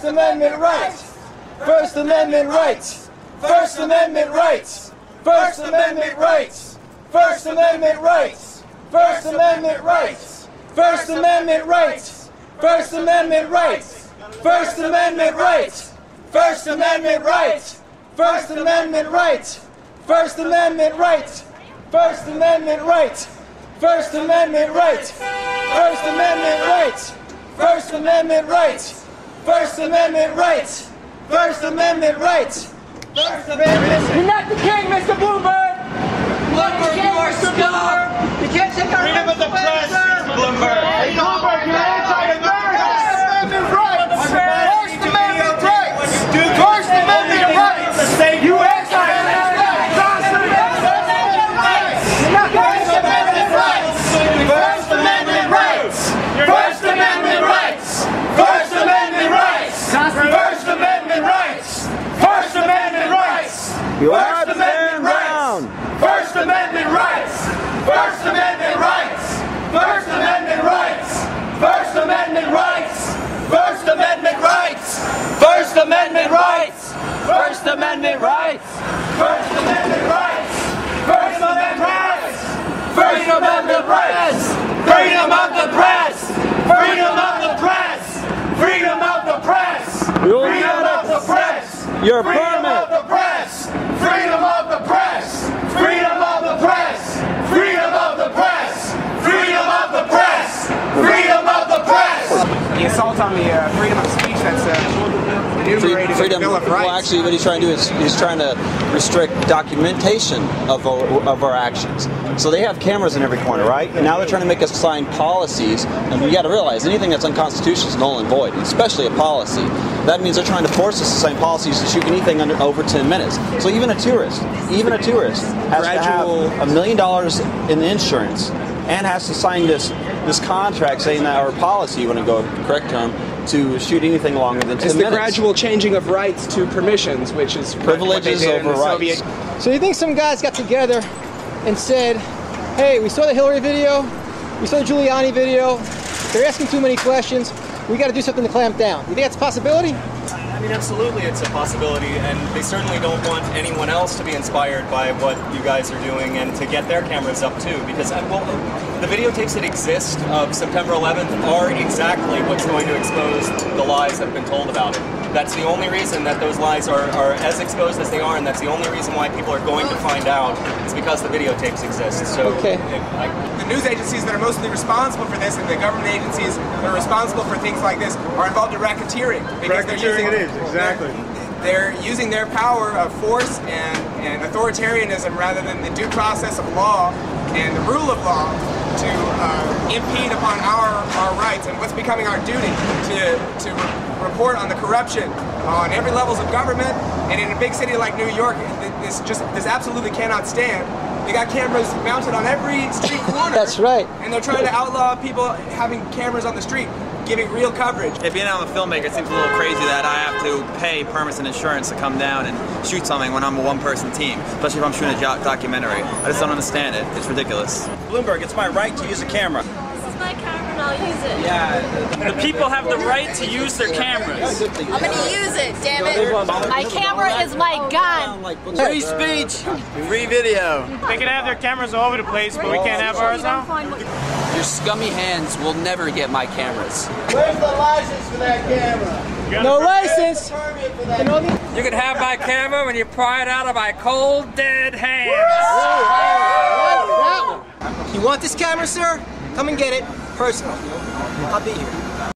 First Amendment rights. First Amendment rights. First Amendment rights. First Amendment rights. First Amendment rights. First Amendment rights. First Amendment rights. First Amendment rights. First Amendment rights. First Amendment rights. First Amendment rights. First Amendment rights. First Amendment rights. First Amendment rights. First Amendment rights. First Amendment rights. First Amendment rights. First Amendment rights. First Amendment. You're not the king, Mr. Bloomberg. Bloomberg, you are scum. You can't take our freedom of the press, Bloomberg. Hey, Bloomberg, you're anti-American. First Amendment rights. First Amendment rights. First Amendment rights. You anti-American. First Amendment rights. First Amendment rights. First Amendment rights. First Amendment rights. First Amendment rights. First Amendment rights. First Amendment rights. First Amendment rights. First Amendment rights. First Amendment rights. First Amendment rights. First Amendment rights. First Amendment rights. First Amendment rights. First Amendment rights. First Amendment rights. First Amendment rights. Freedom of the press. Freedom of the press. Freedom of the press. Freedom of the press. Freedom of the press. Your Freedom of the press. Freedom of the press. Freedom of the press. Freedom of the press. Freedom of the press. Freedom of the press. The assault on the freedom of speech that's enumerated in the Bill of Rights. Well, actually, what he's trying to do is he's trying to restrict documentation of our actions. So they have cameras in every corner, right? And now they're trying to make us sign policies, and we got to realize anything that's unconstitutional is null and void, especially a policy. That means they're trying to force us to sign policies to shoot anything under over 10 minutes. So even a tourist has to have $1 million in insurance and has to sign this contract saying that our policy, when I go correct term, to shoot anything longer than 10 minutes. It's the gradual changing of rights to permissions, which is privileges over rights. So you think some guys got together and said, hey, we saw the Hillary video, we saw the Giuliani video, they're asking too many questions, we got to do something to clamp down. You think that's a possibility? I mean, absolutely it's a possibility, and they certainly don't want anyone else to be inspired by what you guys are doing and to get their cameras up too, because, well, the videotapes that exist of September 11th are exactly what's going to expose the lies that have been told about it. That's the only reason that those lies are as exposed as they are, and that's the only reason why people are going to find out is because the videotapes exist. So, okay. The news agencies that are mostly responsible for this and the government agencies that are responsible for things like this are involved in racketeering. Because they're using their power of force and authoritarianism rather than the due process of law and the rule of law to impede upon our rights, and what's becoming our duty to report on the corruption on every levels of government. And in a big city like New York, this absolutely cannot stand. They got cameras mounted on every street corner. That's right. And they're trying to outlaw people having cameras on the street, giving real coverage. If being I'm a filmmaker, it seems a little crazy that I have to pay permits and insurance to come down and shoot something when I'm a one-person team, especially if I'm shooting a documentary. I just don't understand it. It's ridiculous. Bloomberg, it's my right to use a camera. This is my camera and I'll use it. Yeah. The people have the right to use their cameras. I'm gonna use it, damn it. My camera is my gun. Free speech, free video. They can have their cameras all over the place, but we can't have ours now? Your scummy hands will never get my cameras. Where's the license for that camera? No license. You can have my camera when you pry it out of my cold, dead hands. You want this camera, sir? Come and get it. Personal. I'll be here.